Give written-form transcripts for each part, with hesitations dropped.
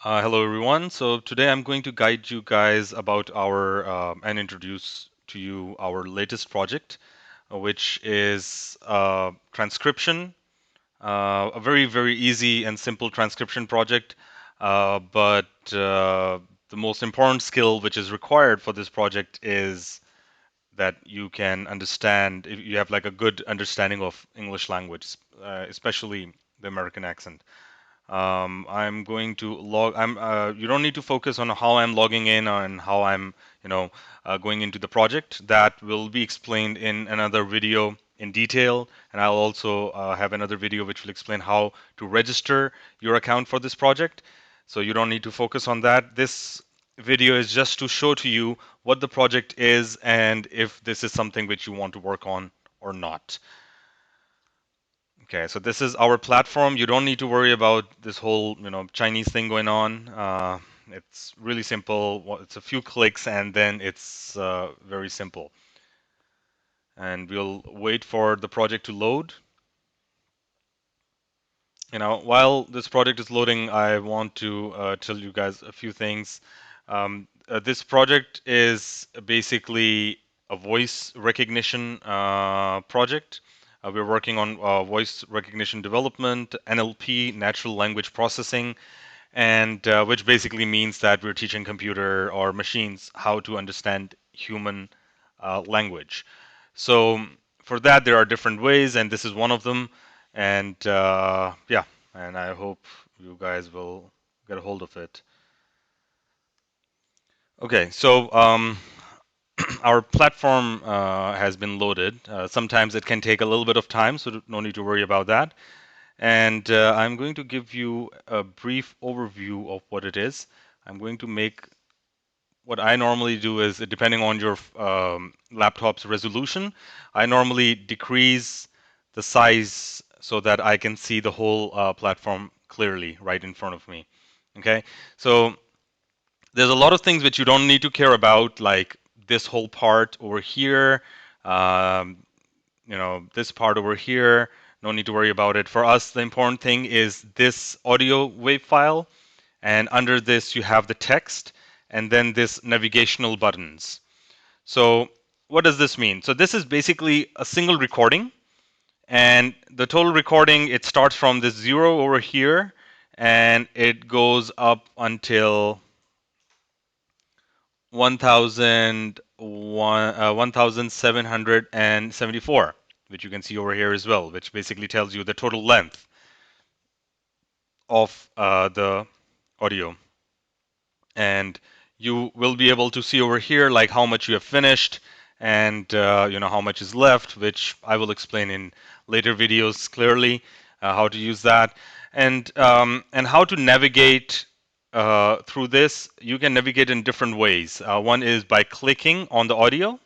Hello everyone. So today I'm going to guide you guys about our and introduce to you our latest project, which is transcription. A very easy and simple transcription project, but the most important skill which is required for this project is that you can understand. If you have like a good understanding of English language, especially the American accent. I'm going to log. You don't need to focus on how I'm logging in and how I'm, going into the project. That will be explained in another video in detail, and I'll also have another video which will explain how to register your account for this project. So you don't need to focus on that. This video is just to show to you what the project is and if this is something which you want to work on or not. Okay, so this is our platform. You don't need to worry about this whole, Chinese thing going on. It's really simple. It's a few clicks and then it's very simple. And we'll wait for the project to load. While this project is loading, I want to tell you guys a few things. This project is basically a voice recognition project. We're working on voice recognition development, NLP, natural language processing, and which basically means that we're teaching computer or machines how to understand human language. So for that, there are different ways, and this is one of them. And yeah, and I hope you guys will get a hold of it. Okay, so our platform has been loaded. Sometimes it can take a little bit of time, so no need to worry about that. And I'm going to give you a brief overview of what it is. I'm going to make what I normally do is, depending on your laptop's resolution, I normally decrease the size so that I can see the whole platform clearly right in front of me. Okay, so there's a lot of things which you don't need to care about, like this whole part over here, um, this part over here. No need to worry about it. For us, the important thing is this audio wave file, and under this you have the text, and then this navigational buttons. So what does this mean? So this is basically a single recording, and the total recording, it starts from this 0 over here, and it goes up until 1774, which you can see over here as well, which basically tells you the total length of the audio. And you will be able to see over here like how much you have finished and how much is left, which I will explain in later videos clearly how to use that, and how to navigate through this. You can navigate in different ways. One is by clicking on the audio.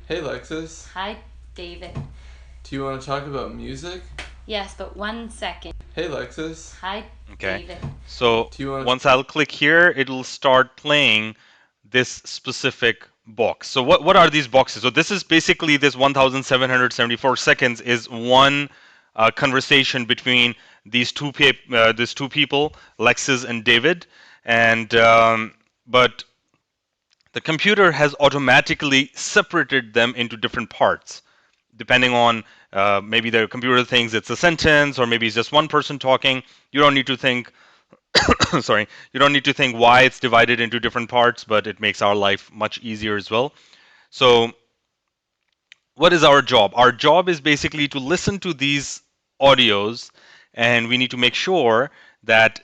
Hey Lexus, Hi, David. do you want to talk about music? Yes, but 1 second. Hey Lexus, Hi, Okay. David. So do you want to once I'll click here, it'll start playing this specific box. So what are these boxes? So this is basically this 1,774 seconds is one conversation between these two people, Lexus and David, and but the computer has automatically separated them into different parts, depending on maybe the computer thinks it's a sentence, or maybe it's just one person talking. You don't need to think sorry, you don't need to think why it's divided into different parts, but it makes our life much easier as well. So what is our job? Our job is basically to listen to these audios, and we need to make sure that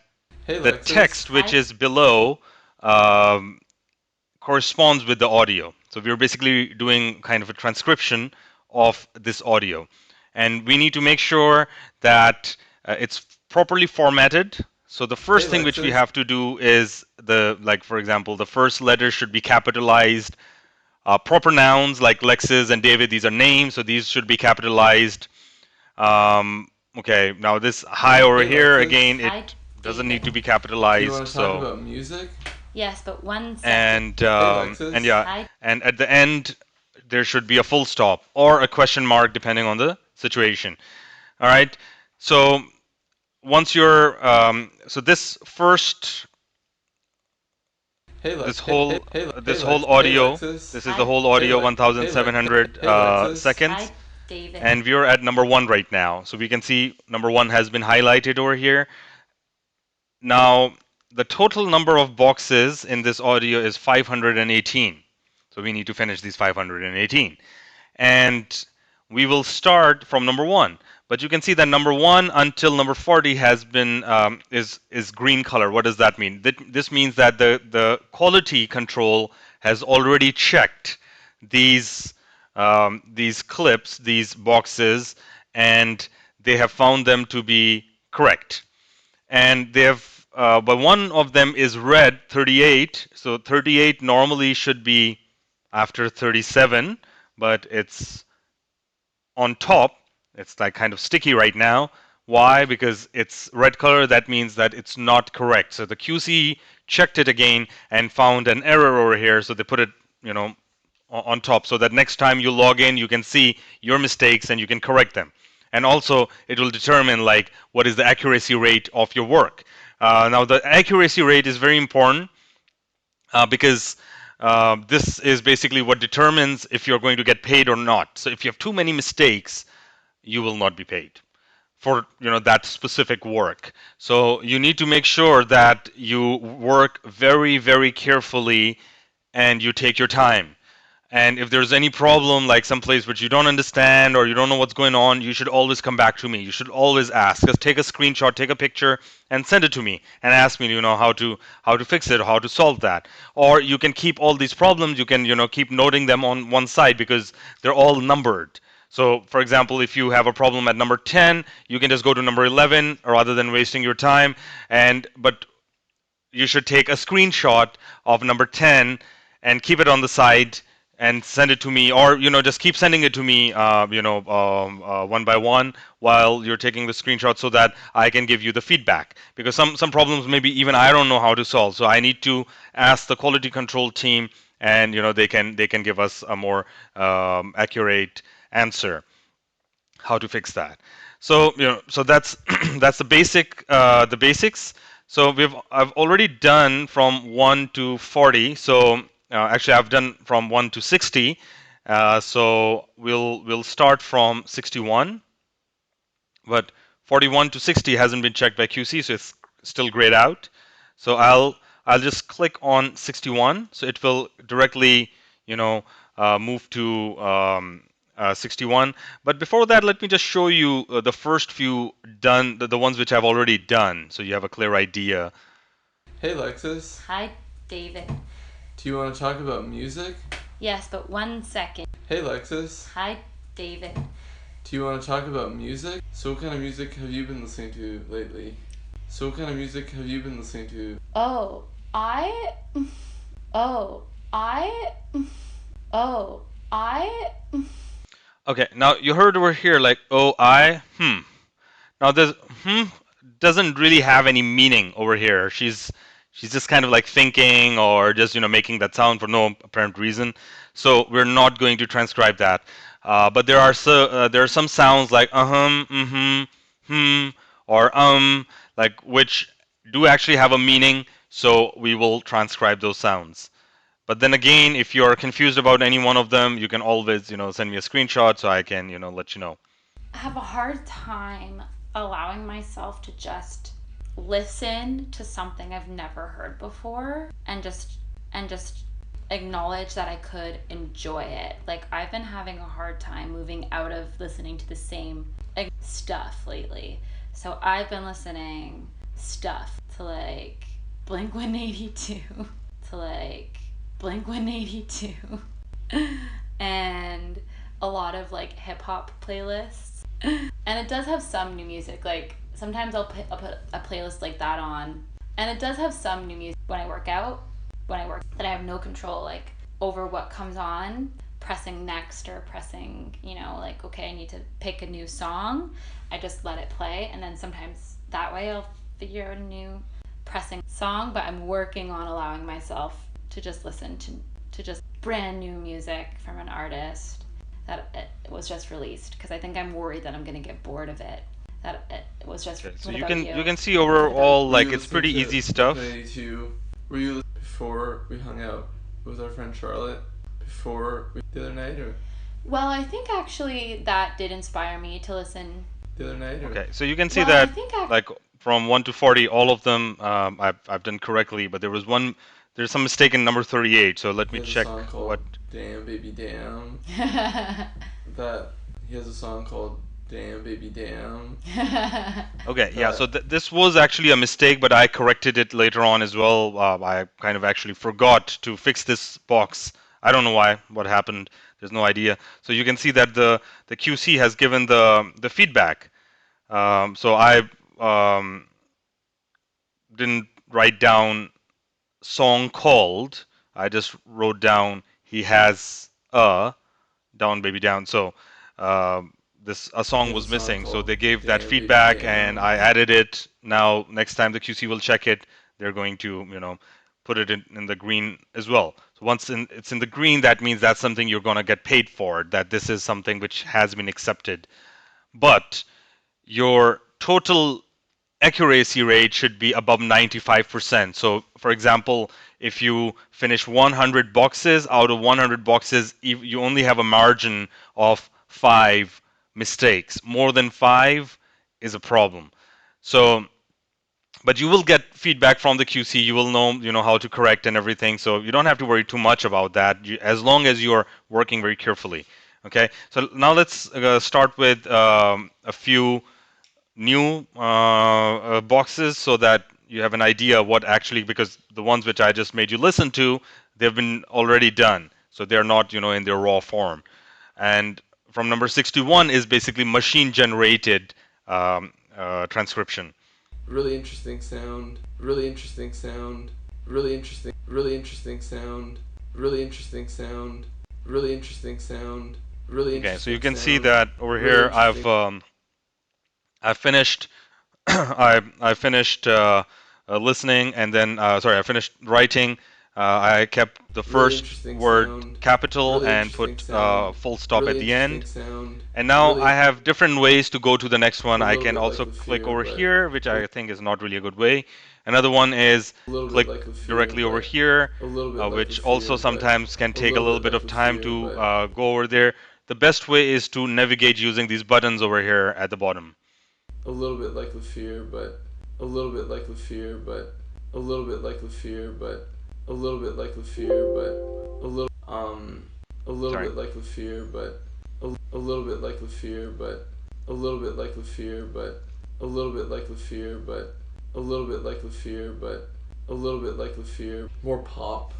Hey the Lexus, text which Hi. is below um, corresponds with the audio. So we're basically doing kind of a transcription of this audio. And we need to make sure that it's properly formatted. So the Hey first thing which we Lexus, have to do is like for example, the first letter should be capitalized. Proper nouns like Lexus and David, these are names, so these should be capitalized. Okay, now this hi over Hey here, Lexus, again, Hi, it doesn't need David. to be do you capitalized. want to talk So about music? Yes, but 1 second. Hey and Lexus, yeah, Hi. and at the end there should be a full stop or a question mark depending on the situation. All right. So once you're so this first this whole this whole Hey, audio. Lexus. This is the whole audio, 1,700 seconds, Hi, David. and we're at number 1 right now. So we can see number 1 has been highlighted over here. Now, the total number of boxes in this audio is 518. So we need to finish these 518. And we will start from number 1. But you can see that number 1 until number 40 has been is green color. What does that mean? This means that the quality control has already checked these clips, these boxes, and they have found them to be correct. And they have but one of them is red, 38. So 38 normally should be after 37, but it's on top. It's like kind of sticky right now. Why? Because it's red color. That means that it's not correct. So the QC checked it again and found an error over here. So they put it, on top, so that next time you log in, you can see your mistakes and you can correct them. And also, it will determine like what is the accuracy rate of your work. Now, the accuracy rate is very important because this is basically what determines if you're going to get paid or not. So if you have too many mistakes, you will not be paid for that specific work. So you need to make sure that you work very, very carefully and you take your time. And if there's any problem, like some place which you don't understand or you don't know what's going on, you should always come back to me. You should always ask. Just take a screenshot, take a picture, and send it to me, and ask me, how to fix it, how to solve that. Or you can keep all these problems. You can, keep noting them on one side because they're all numbered. So, for example, if you have a problem at number 10, you can just go to number 11 rather than wasting your time. But you should take a screenshot of number 10 and keep it on the side and send it to me, or just keep sending it to me one by one while you're taking the screenshot, so that I can give you the feedback, because some problems maybe even I don't know how to solve, so I need to ask the quality control team, and they can give us a more accurate answer how to fix that. So so that's that's the basics. So I've already done from 1 to 40. So actually, I've done from 1 to 60. So we'll start from 61. But 41 to 60 hasn't been checked by QC, so it's still grayed out. So I'll just click on 61. So it will directly move to 61. But before that, let me just show you the first few done, the ones which I've already done, so you have a clear idea. Hey, Lexus. Hi, David. Do you want to talk about music? Yes, but 1 second. Hey, Lexus. Hi, David. Do you want to talk about music? So what kind of music have you been listening to lately? Oh, I. Okay, now you heard over here like Now this doesn't really have any meaning over here. She's just kind of like thinking or just making that sound for no apparent reason. So we're not going to transcribe that. But there are some sounds like or like which do actually have a meaning. So we will transcribe those sounds. But then again, if you're confused about any one of them, you can always send me a screenshot so I can let you know. I have a hard time allowing myself to just listen to something I've never heard before and just acknowledge that I could enjoy it. Like, I've been having a hard time moving out of listening to the same stuff lately. So I've been listening stuff to like Blink 182 to like Blink 182 and a lot of like hip hop playlists. And it does have some new music. Like sometimes I'll put a playlist like that on, and it does have some new music when I work out. That I have no control like over what comes on, pressing next or pressing, like, okay, I need to pick a new song. I just let it play, and then sometimes that way I'll figure out a new pressing song. But I'm working on allowing myself to just listen to just brand new music from an artist that it was just released, because I think I'm worried that I'm going to get bored of it. That it was just. So you can see overall like it's pretty easy stuff. Were you before we hung out with our friend Charlotte the other night, or Well, I think actually that did inspire me to listen. the other night, or Okay, so you can see Well, I that think like from 1 to 40, all of them I've done correctly, but there's some mistake in number 38. So let he me has a check song called what. "Damn Baby Damn." That he has a song called "Damn Baby Damn." Okay, yeah. So this was actually a mistake, but I corrected it later on as well. I kind of actually forgot to fix this box. I don't know why. What happened? There's no idea. So you can see that the QC has given the feedback. So I didn't write down song called. I just wrote down he has a down baby down. So this a he song has a was song missing. So called they gave that "Damn Baby feedback, and Damn." I added it. Now next time the QC will check it, they're going to put it in the green as well. So once it's in the green, that means that's something you're going to get paid for. That this is something which has been accepted. But your total accuracy rate should be above 95%. So, for example, if you finish 100 boxes, out of 100 boxes, you only have a margin of 5 mistakes. More than 5 is a problem. So, but you will get feedback from the QC. You will know how to correct and everything. So you don't have to worry too much about that, as long as you are working very carefully. Okay. So now let's start with a few new boxes so that you have an idea what actually, because the ones which I just made you listen to, they've been already done, so they're not in their raw form. And from number 61 is basically machine generated transcription. Really interesting sound. Really interesting sound. Really interesting. Really interesting sound. Really interesting sound. Really interesting sound. Really Okay, so interesting you can see sound. that over Really here interesting. I've finished I finished listening, and then sorry, I finished writing. I kept the Really first interesting word sound. capital Really and interesting put sound. full stop at Really the interesting end. sound. And now I Really have different ways to go to the next one. a I little can bit like also the click fear, over but here, which I think is not really a good way. Another one is a little bit click like the fear, directly over but here, a little bit like the which also fear, but sometimes can a take a little little bit bit like of the time fear, to but go over there. The best way is to navigate using these buttons over here at the bottom. a little bit like the fear, but a little bit like the fear, but a little bit like the fear, but a little bit like the fear, but a little Sorry. bit like the fear, but a little bit like the fear, but a little bit like the fear, but a little bit like the fear, but a little bit like the fear, but a little bit like the fear. More pop,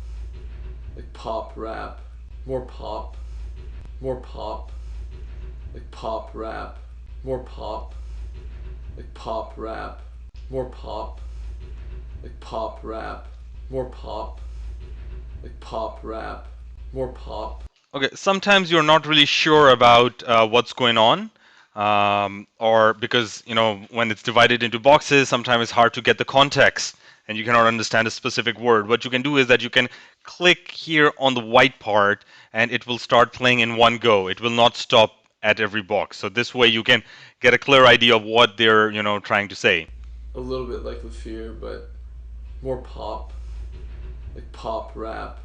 like pop rap, more pop, more pop, like pop rap, more pop, like pop rap, more pop, like pop rap, more pop, like pop rap, more pop. Okay, sometimes you're not really sure about what's going on, or because when it's divided into boxes, sometimes it's hard to get the context, and you cannot understand a specific word. What you can do is that you can click here on the white part, and it will start playing in one go. It will not stop at every box. So this way you can get a clear idea of what they're trying to say. A little bit like the fear, but more pop, like pop rap.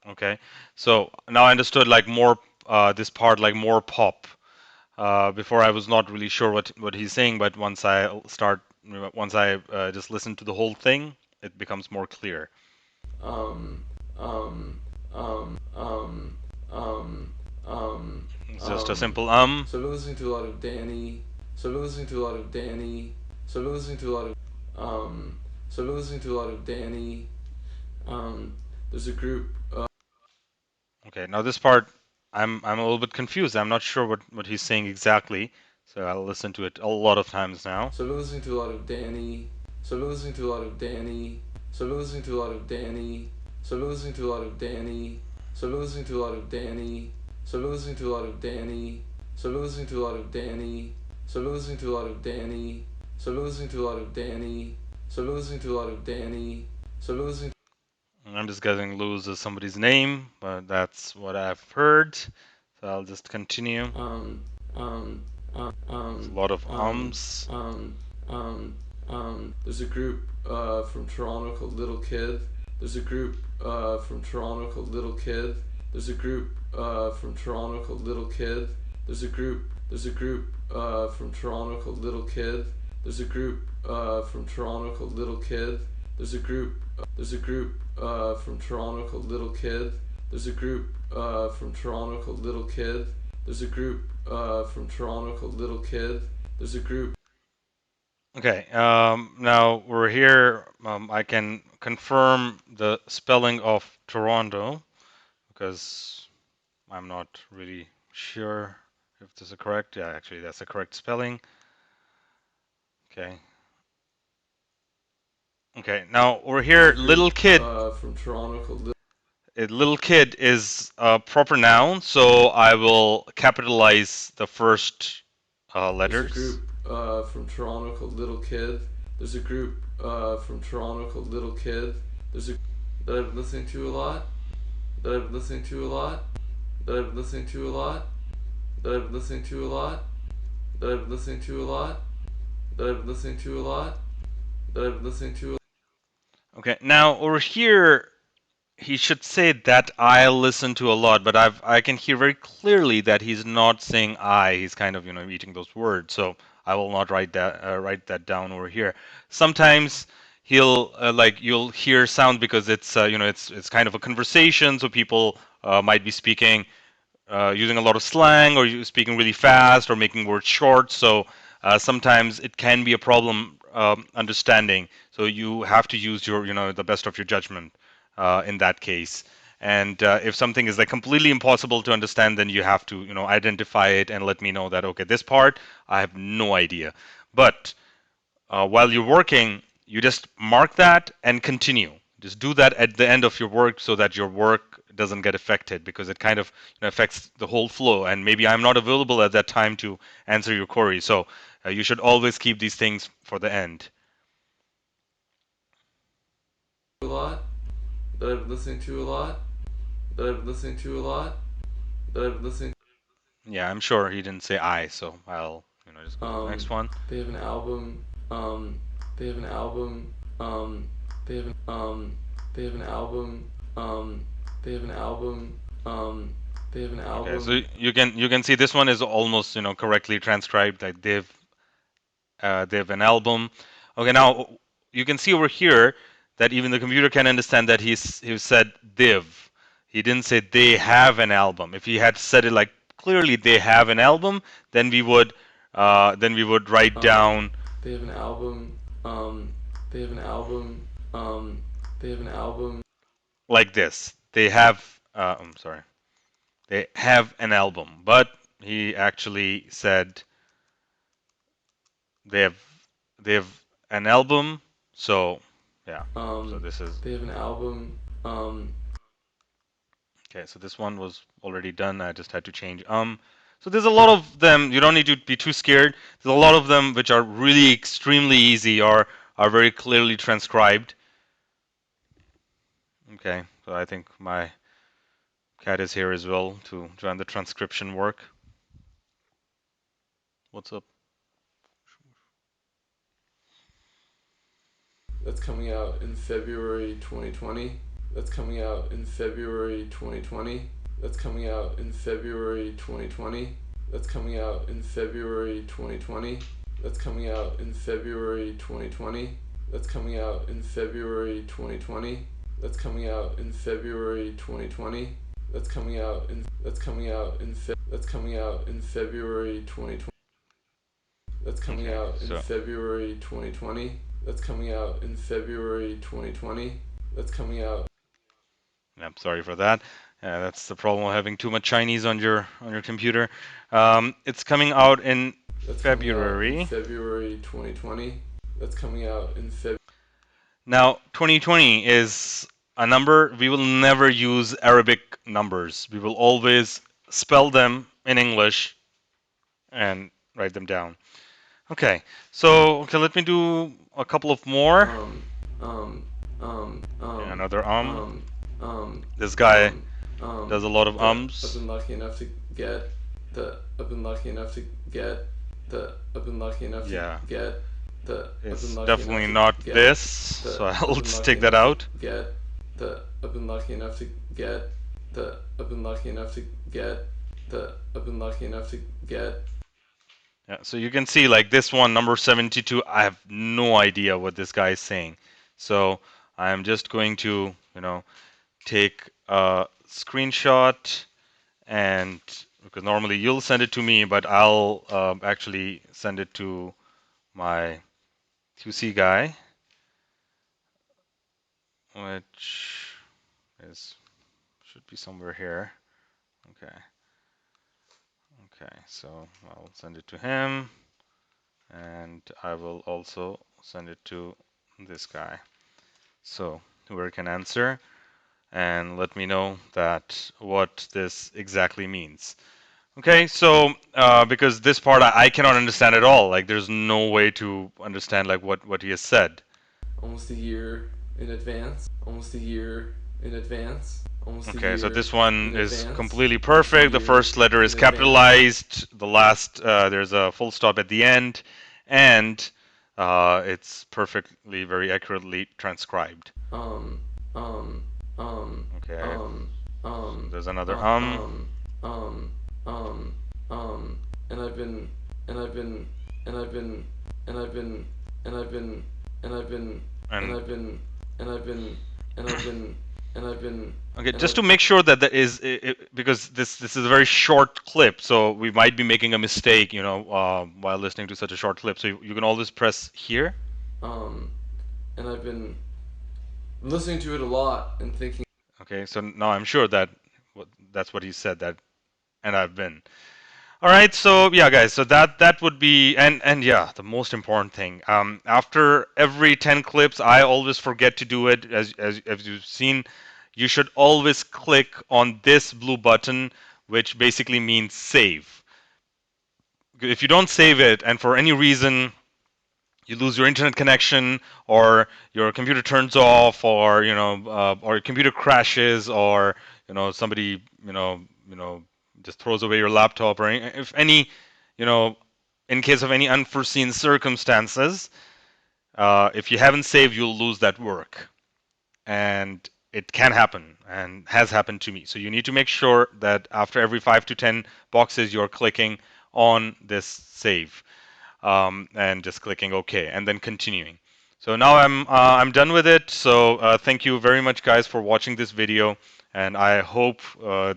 Okay, so now I understood like more this part, like more pop. Before I was not really sure what he's saying, but once I just listen to the whole thing, it becomes more clear. Um, um, um, um, um, It's just a simple. So I've been listening to a lot of Danny. So I've been listening to a lot of Danny. So I've been listening to a lot of So I've been listening to a lot of Danny. There's a group. Okay, now this part, I'm a little bit confused. I'm not sure what he's saying exactly, so I'll listen to it a lot of times now. So I've been listening to a lot of Danny. So I've been listening to a lot of Danny. So I've been listening to a lot of Danny. So I've been listening to a lot of Danny. So I've been listening to a lot of Danny. So I've been listening to a lot of Danny. So I've been listening to a lot of Danny. So I've been listening to a lot of Danny. So I've been listening to a lot of Danny. So I've been listening to a lot of Danny. So I've been listening. I'm just getting loose as somebody's name, but that's what I've heard. So I'll just continue. Um, um, There's a lot of um, ums. um, um, There's a group from Toronto called Little Kid. There's a group from Toronto called Little Kid. There's a group from Toronto called Little Kid. There's a group. There's a group from Toronto called Little Kid. There's a group from Toronto called Little Kid. There's a group. There's a group from Toronto called Little Kid. There's a group from Toronto called Little Kid. There's a group from Toronto called Little Kid. There's a group. Okay, now we're here. I can confirm the spelling of Toronto because I'm not really sure if this is correct. Yeah, actually, that's the correct spelling. Okay. Okay, now we're here. Little kid. From Toronto called Little kid is a proper noun, so I will capitalize the first letters. There's a group from Toronto called Little Kid. There's a group from Toronto called Little Kid. There's a that I've been listening to a lot. That I've been listening to a lot. That I've been listening to a lot. That I've been listening to a lot. That I've been listening to a lot. That I've been listening to a lot. That I've been listening to. Okay, now over here, he should say that I listen to a lot, but I can hear very clearly that he's not saying I. He's kind of eating those words, so I will not write that down over here. Sometimes he'll like you'll hear sound because it's it's kind of a conversation, so people might be speaking using a lot of slang or you speaking really fast or making words short. So sometimes it can be a problem understanding. So you have to use your the best of your judgment in that case. And if something is like completely impossible to understand, then you have to identify it and let me know that okay, this part I have no idea. But while you're working, you just mark that and continue. Just do that at the end of your work so that your work doesn't get affected because it kind of affects the whole flow. And maybe I'm not available at that time to answer your query. So you should always keep these things for the end. A lot. That I've been listening to a lot. That I've been listening to a lot. That I've been listening. Yeah, I'm sure he didn't say I, so I'll just go to the next one. They have an album. They have an album. They have an they have an album. They have an album. They have an album. Okay, so you can see this one is almost correctly transcribed. Like they have an album. Okay, now you can see over here that even the computer can understand that he said they've. He didn't say they have an album. If he had said it like clearly they have an album, then we would write down. They have an album. They have an album. They have an album. Like this. They have. I'm sorry. They have an album, but he actually said they have an album. So yeah. So this is. They have an album. Okay, so this one was already done. I just had to change. So there's a lot of them. You don't need to be too scared. There's a lot of them which are really extremely easy or are very clearly transcribed. Okay, so I think my cat is here as well to join the transcription work. What's up? That's coming out in February 2020. That's coming out in February 2020. That's coming out in February 2020. That's coming out in February 2020. That's coming out in February 2020. That's coming out in February 2020. That's coming out in February 2020. That's coming out in that's coming out in that's coming out in February 2020. That's coming out in February 2020. That's coming out in February 2020. That's coming out. I'm sorry for that. That's the problem of having too much Chinese on your computer. It's coming out in February. February 2020. That's coming out in February. Now, 2020 is a number. We will never use Arabic numbers. We will always spell them in English and write them down. Okay, so let me do a couple of more. Another This guy does a lot of ums. I've been lucky enough to get the. I've been lucky enough to get the. I've been lucky enough to get is definitely not this, so I'll just take that out. I've been lucky enough to get I've been lucky enough to get I've been lucky enough to get. Yeah, so you can see like this one, number 72, I have no idea what this guy is saying. So I'm just going to, take a screenshot, and because normally you'll send it to me, but I'll actually send it to my QC guy, which should be somewhere here. Okay. Okay, so I'll send it to him, and I will also send it to this guy. So whoever can answer and let me know that what this exactly means. Okay, so because this part I cannot understand at all. Like there's no way to understand like what he has said. Almost a year in advance. Almost a year in advance. Okay, so this one is completely perfect. The first letter is capitalized. The last, there's a full stop at the end, and it's perfectly, very accurately transcribed. Okay. There's another and I've been and I've been and I've been and I've been and I've been and I've been and I've been and I've been and I've been and I've been. Okay, just to make sure that that is because this is a very short clip, so we might be making a mistake, while listening to such a short clip. So you can always press here. And I've been listening to it a lot and thinking. Okay, so now I'm sure that that's what he said, that, and I've been. All right, so yeah, guys, so that would be, and yeah, the most important thing. After every 10 clips, I always forget to do it. As you've seen, you should always click on this blue button, which basically means save. If you don't save it, and for any reason you lose your internet connection, or your computer turns off, or or your computer crashes, or somebody just throws away your laptop, or if any, in case of any unforeseen circumstances, if you haven't saved, you'll lose that work, and it can happen and has happened to me. So you need to make sure that after every 5 to 10 boxes, you're clicking on this save, and just clicking OK, and then continuing. So now I'm done with it. So thank you very much, guys, for watching this video, and I hope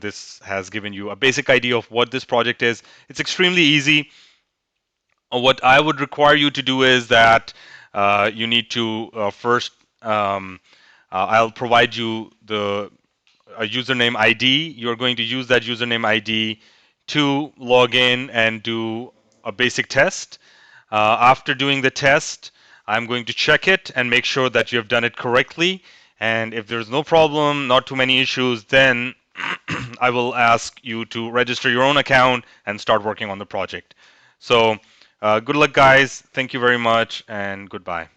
this has given you a basic idea of what this project is. It's extremely easy. What I would require you to do is that you need to first, I'll provide you a username ID. You're going to use that username ID to log in and do a basic test. After doing the test, I'm going to check it and make sure that you have done it correctly. And if there's no problem, not too many issues, then I will ask you to register your own account and start working on the project. So good luck, guys. Thank you very much, and goodbye.